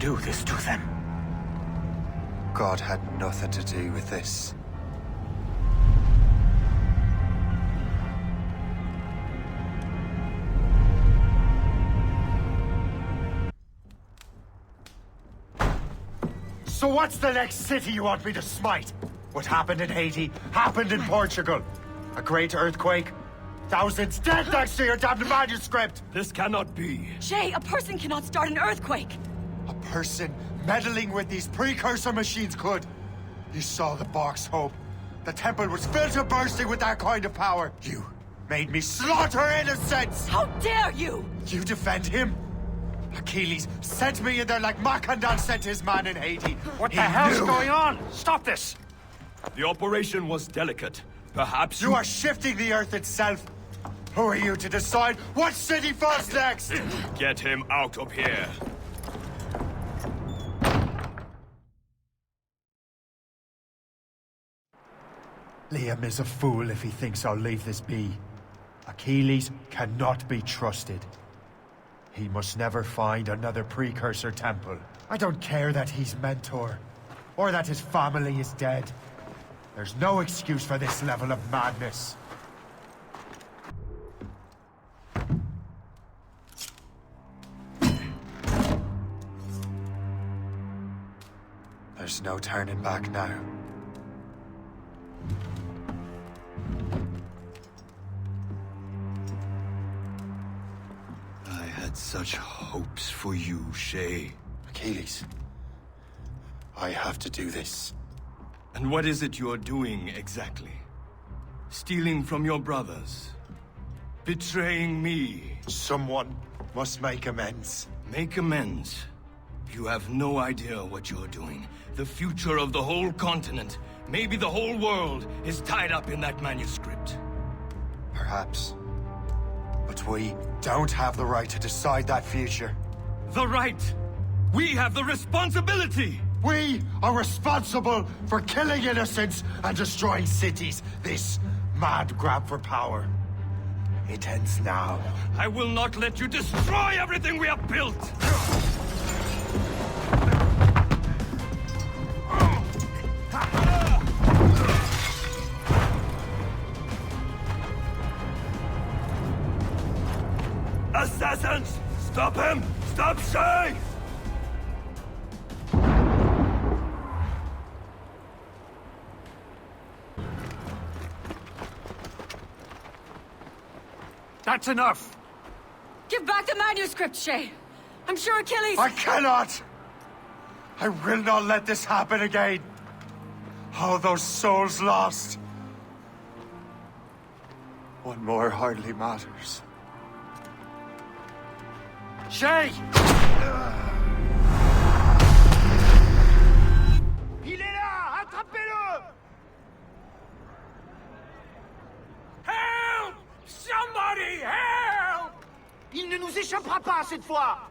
do this to them? God had nothing to do with this. So what's the next city you want me to smite? What happened in Haiti happened in Portugal. A great earthquake. Thousands dead thanks to your damned manuscript! This cannot be. Shay, a person cannot start an earthquake! A person meddling with these precursor machines could. You saw the box, Hope. The temple was filled to bursting with that kind of power. You made me slaughter innocents! How dare you! You defend him? Achilles sent me in there like Macandan sent his man in Haiti. What the hell's going on? Stop this! The operation was delicate. Perhaps You are shifting the earth itself. Who are you to decide what city falls next? Get him out of here. Liam is a fool if he thinks I'll leave this be. Achilles cannot be trusted. He must never find another precursor temple. I don't care that he's mentor, or that his family is dead. There's no excuse for this level of madness. There's no turning back now. I had such hopes for you, Shay. Achilles, I have to do this. And what is it you're doing exactly? Stealing from your brothers? Betraying me? Someone must make amends. Make amends? You have no idea what you're doing. The future of the whole continent, maybe the whole world, is tied up in that manuscript. Perhaps. But we don't have the right to decide that future. The right! We have the responsibility! We are responsible for killing innocents and destroying cities. This mad grab for power. It ends now. I will not let you destroy everything we have built! Assassins! Stop him! Stop Shay! That's enough! Give back the manuscript, Shay! I'm sure Achilles... I cannot! I will not let this happen again! All those souls lost! One more hardly matters. Shay! Il est là! Attrapez-le! Help! Somebody help! Il ne nous échappera pas cette fois!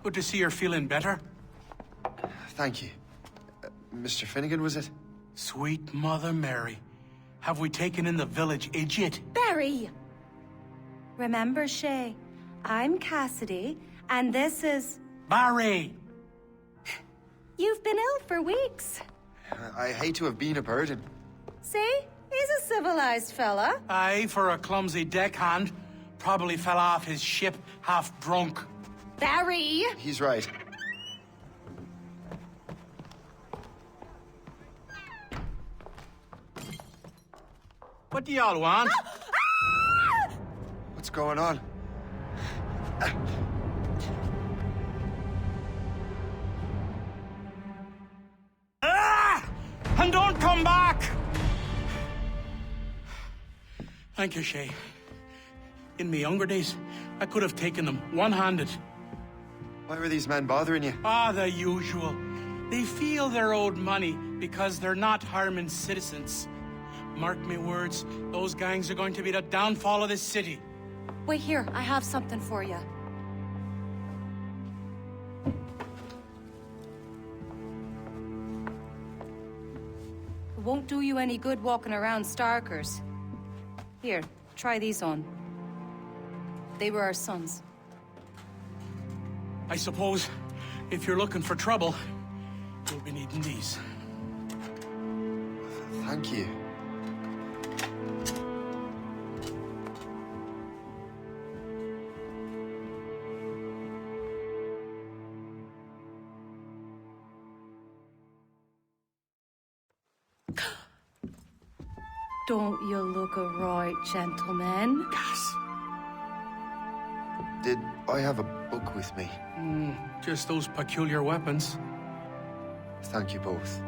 Good to see you're feeling better. Thank you. Mr. Finnegan, was it? Sweet Mother Mary. Have we taken in the village idiot? Barry! Remember, Shay, I'm Cassidy, and this is... Barry! You've been ill for weeks. I hate to have been a burden. See? He's a civilized fella. Aye, for a clumsy deckhand. Probably fell off his ship half drunk. Barry! He's right. What do y'all want? What's going on? And don't come back! Thank you, Shay. In my younger days, I could have taken them one-handed. Why were these men bothering you? Ah, the usual. They feel they're owed money because they're not harming citizens. Mark me words, those gangs are going to be the downfall of this city. Wait here, I have something for you. It won't do you any good walking around Starkers. Here, try these on. They were our sons. I suppose, if you're looking for trouble, you'll be needing these. Thank you. Don't you look a right, gentlemen? Gas. Did I have a book with me? Just those peculiar weapons. Thank you both.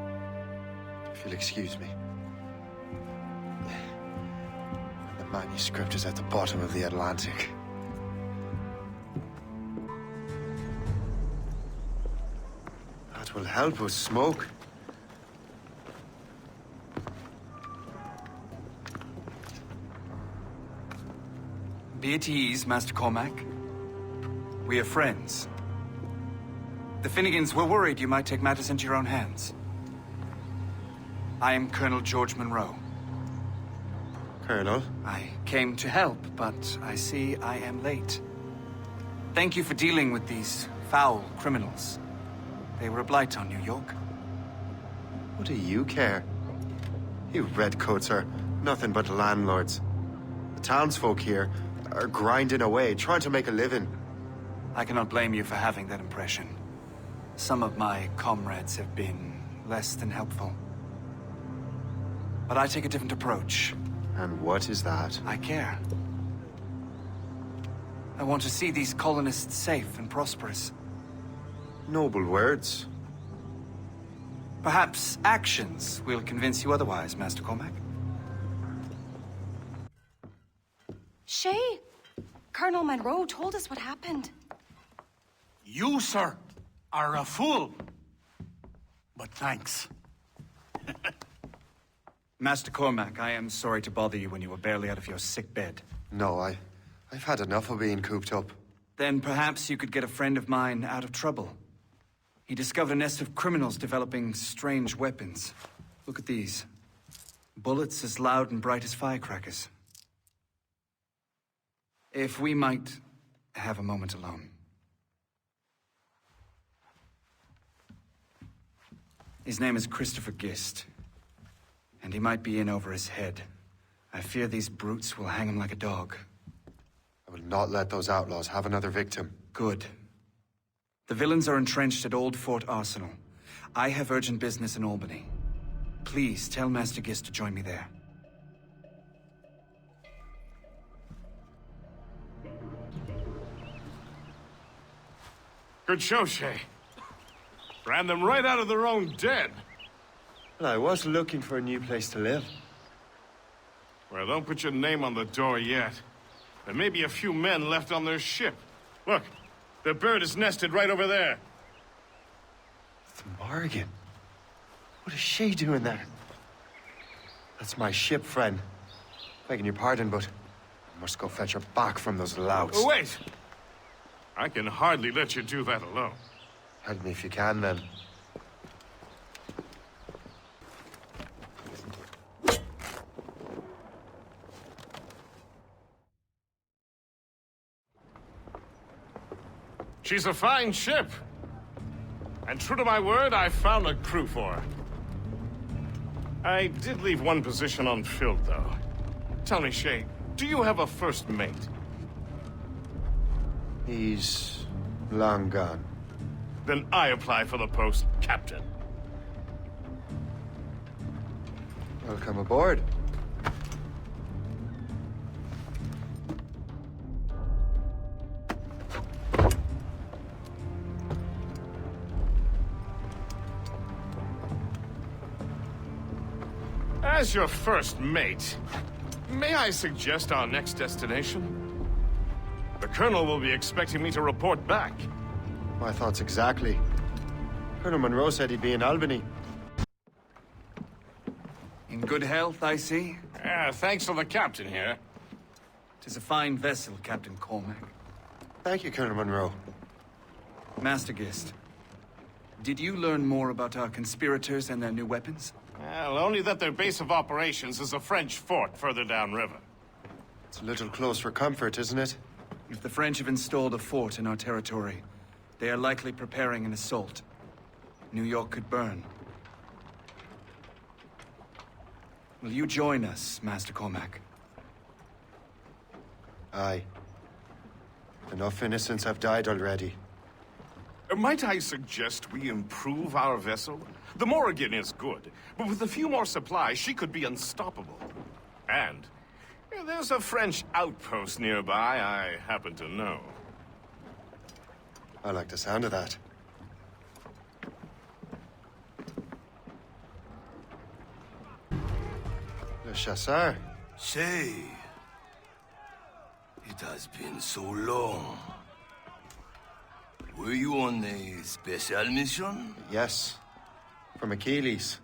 If you'll excuse me. The manuscript is at the bottom of the Atlantic. That will help us smoke. Be at ease, Master Cormac. We are friends. The Finnegans were worried you might take matters into your own hands. I am Colonel George Monroe. Colonel? I came to help, but I see I am late. Thank you for dealing with these foul criminals. They were a blight on New York. What do you care? You redcoats are nothing but landlords. The townsfolk here are grinding away, trying to make a living. I cannot blame you for having that impression. Some of my comrades have been less than helpful. But I take a different approach. And what is that? I care. I want to see these colonists safe and prosperous. Noble words. Perhaps actions will convince you otherwise, Master Cormac. Shay, Colonel Monroe told us what happened. You, sir, are a fool. But thanks. Master Cormac, I am sorry to bother you when you were barely out of your sick bed. No, I've had enough of being cooped up. Then perhaps you could get a friend of mine out of trouble. He discovered a nest of criminals developing strange weapons. Look at these. Bullets as loud and bright as firecrackers. If we might have a moment alone. His name is Christopher Gist. And he might be in over his head. I fear these brutes will hang him like a dog. I will not let those outlaws have another victim. Good. The villains are entrenched at Old Fort Arsenal. I have urgent business in Albany. Please tell Master Gist to join me there. Good show, Shay. Ran them right out of their own den. Well, I was looking for a new place to live. Well, don't put your name on the door yet. There may be a few men left on their ship. Look, the bird is nested right over there. The Morrigan. What is she doing there? That's my ship, friend. Begging your pardon, but I must go fetch her back from those louts. Oh, wait! I can hardly let you do that alone. Help me if you can, then. She's a fine ship. And true to my word, I found a crew for her. I did leave one position unfilled, though. Tell me, Shay, do you have a first mate? He's long gone. Then I apply for the post, Captain. Welcome aboard. As your first mate, may I suggest our next destination? The Colonel will be expecting me to report back. My thoughts exactly. Colonel Monroe said he'd be in Albany. In good health, I see. Thanks to the captain here. 'Tis a fine vessel, Captain Cormac. Thank you, Colonel Monroe. Master Gist, did you learn more about our conspirators and their new weapons? Well, only that their base of operations is a French fort further downriver. It's a little close for comfort, isn't it? If the French have installed a fort in our territory, they are likely preparing an assault. New York could burn. Will you join us, Master Cormac? Aye. Enough innocents have died already. Might I suggest we improve our vessel? The Morrigan is good, but with a few more supplies, she could be unstoppable. And there's a French outpost nearby I happen to know. I like the sound of that. Le Chasseur. Shay, it has been so long. Were you on a special mission? Yes. From Achilles.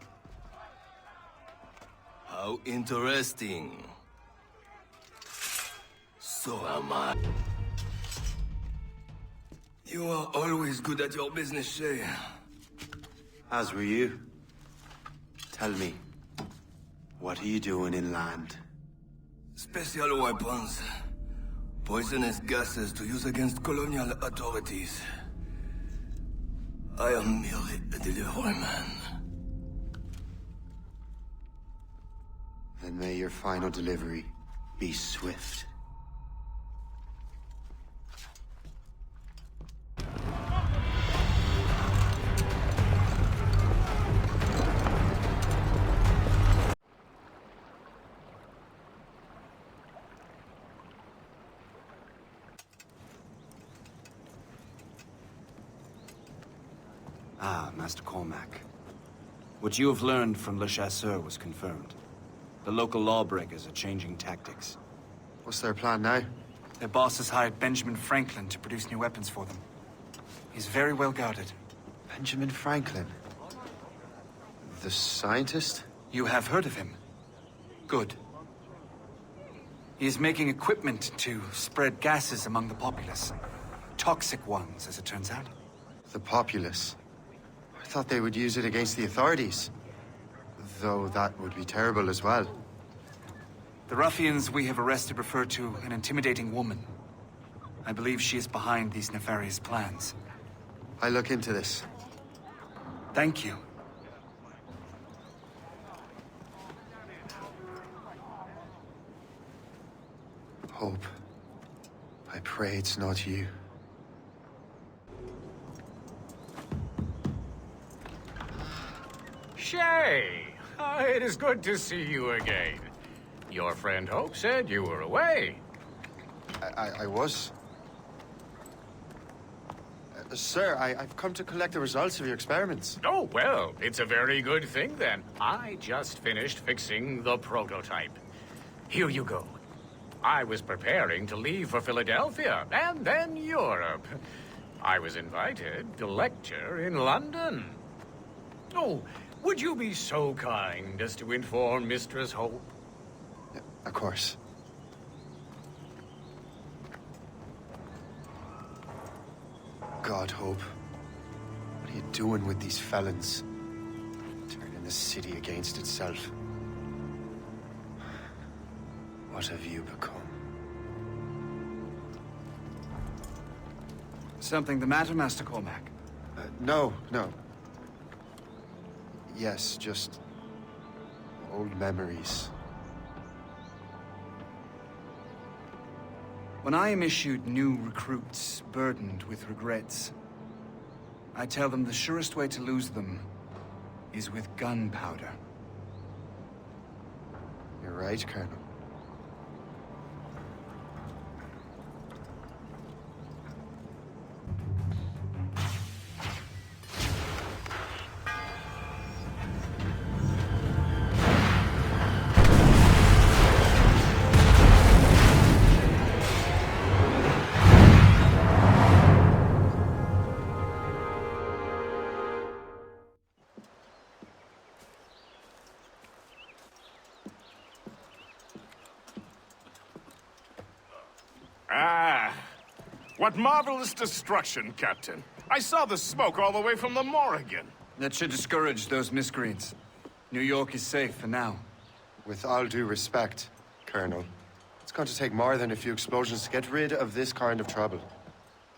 How interesting. So am I. You are always good at your business, Shay. As were you. Tell me, what are you doing inland? Special weapons. Poisonous gases to use against colonial authorities. I am merely a delivery man. Then may your final delivery be swift. Ah, Master Cormac. What you have learned from Le Chasseur was confirmed. The local lawbreakers are changing tactics. What's their plan now? Their boss has hired Benjamin Franklin to produce new weapons for them. He's very well guarded. Benjamin Franklin? The scientist? You have heard of him? Good. He is making equipment to spread gases among the populace. Toxic ones, as it turns out. The populace? I thought they would use it against the authorities. Though that would be terrible as well. The ruffians we have arrested refer to an intimidating woman. I believe she is behind these nefarious plans. I'll look into this. Thank you. Hope. I pray it's not you. Shay! It is good to see you again. Your friend Hope said you were away. I was. Sir, I've come to collect the results of your experiments. Oh, well, it's a very good thing then. I just finished fixing the prototype. Here you go. I was preparing to leave for Philadelphia, and then Europe. I was invited to lecture in London. Oh, would you be so kind as to inform Mistress Hope? Yeah, of course. God, Hope. What are you doing with these felons? Turning the city against itself. What have you become? Something the matter, Master Cormac? No. Yes, just... Old memories. When I am issued new recruits burdened with regrets, I tell them the surest way to lose them is with gunpowder. You're right, Colonel. What marvelous destruction, Captain. I saw the smoke all the way from the Morrigan. That should discourage those miscreants. New York is safe for now. With all due respect, Colonel, it's going to take more than a few explosions to get rid of this kind of trouble.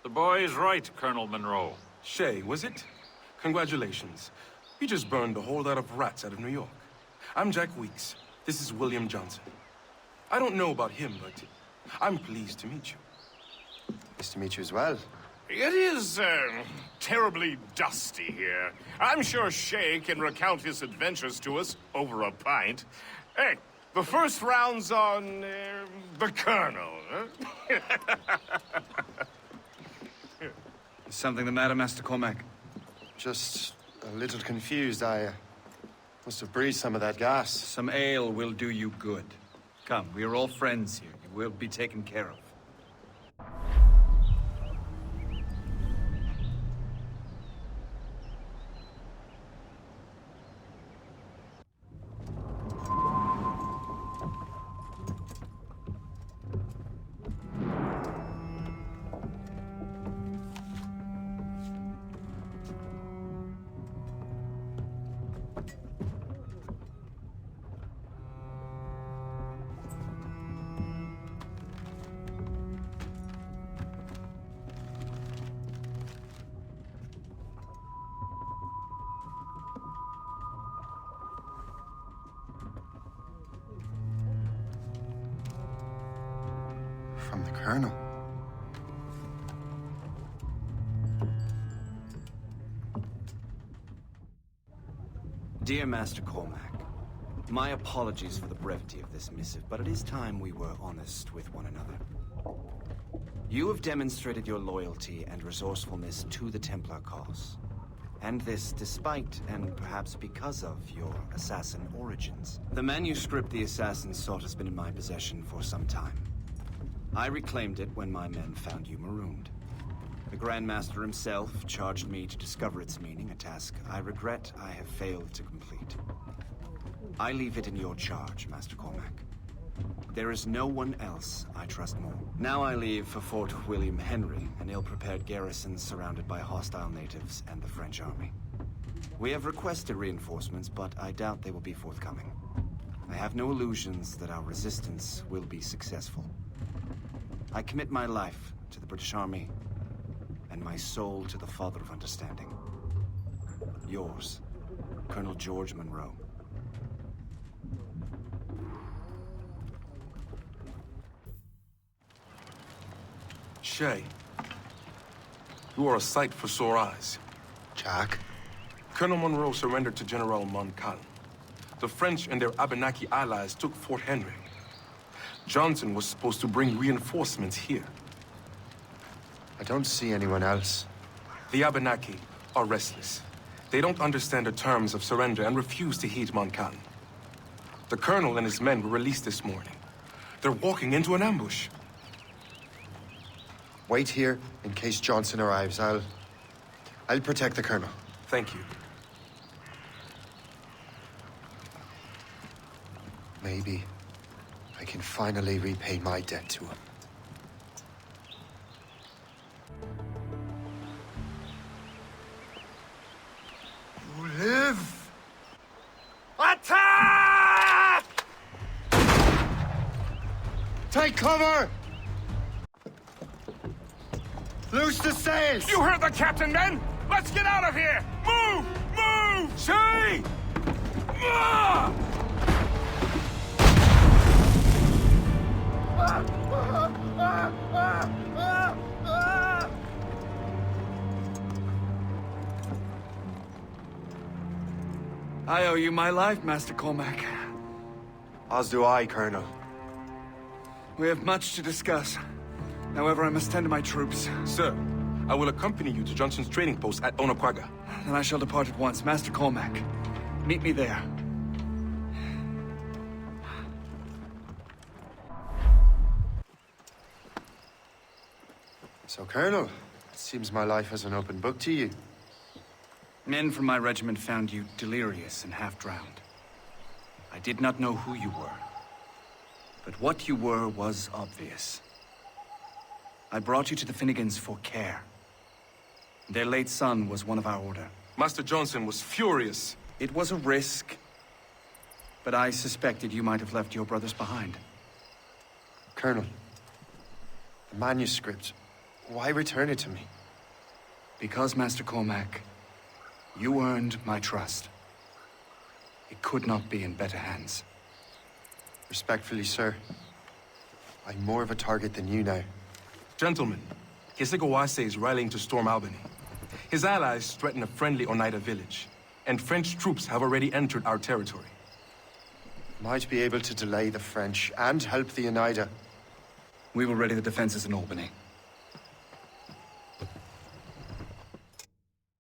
The boy is right, Colonel Monroe. Shay, was it? Congratulations. You just burned a whole lot of rats out of New York. I'm Jack Weeks. This is William Johnson. I don't know about him, but I'm pleased to meet you. Nice to meet you as well. It is, terribly dusty here. I'm sure Shay can recount his adventures to us over a pint. Hey, the first round's on, the Colonel, huh? Is something the matter, Master Cormac? Just a little confused. I must have breathed some of that gas. Some ale will do you good. Come, we are all friends here. You will be taken care of. From the Colonel. Dear Master Cormac, my apologies for the brevity of this missive, but it is time we were honest with one another. You have demonstrated your loyalty and resourcefulness to the Templar cause. And this despite, and perhaps because of, your assassin origins. The manuscript the assassin sought has been in my possession for some time. I reclaimed it when my men found you marooned. The Grand Master himself charged me to discover its meaning, a task I regret I have failed to complete. I leave it in your charge, Master Cormac. There is no one else I trust more. Now I leave for Fort William Henry, an ill-prepared garrison surrounded by hostile natives and the French army. We have requested reinforcements, but I doubt they will be forthcoming. I have no illusions that our resistance will be successful. I commit my life to the British Army, and my soul to the Father of Understanding. Yours, Colonel George Monroe. Shay, you are a sight for sore eyes. Jack? Colonel Monroe surrendered to General Montcalm. The French and their Abenaki allies took Fort Henry. Johnson was supposed to bring reinforcements here. I don't see anyone else. The Abenaki are restless. They don't understand the terms of surrender and refuse to heed Montcalm. The Colonel and his men were released this morning. They're walking into an ambush. Wait here in case Johnson arrives. I'll protect the Colonel. Thank you. Maybe I can finally repay my debt to him. You live! Attack! Take cover! Loose the sails! You heard the captain, men! Let's get out of here! Move! Move! Shay! Ah! I owe you my life, Master Cormac. As do I, Colonel. We have much to discuss. However, I must tend to my troops. Sir, I will accompany you to Johnson's trading post at Onapwaga. Then I shall depart at once. Master Cormac, meet me there. So, Colonel, it seems my life is an open book to you. Men from my regiment found you delirious and half-drowned. I did not know who you were. But what you were was obvious. I brought you to the Finnegans for care. Their late son was one of our order. Master Johnson was furious. It was a risk, but I suspected you might have left your brothers behind. Colonel, the manuscript, why return it to me? Because, Master Cormac, you earned my trust. It could not be in better hands. Respectfully, sir, I'm more of a target than you now. Gentlemen, Kesekowase is rallying to storm Albany. His allies threaten a friendly Oneida village, and French troops have already entered our territory. Might be able to delay the French and help the Oneida. We will ready the defenses in Albany.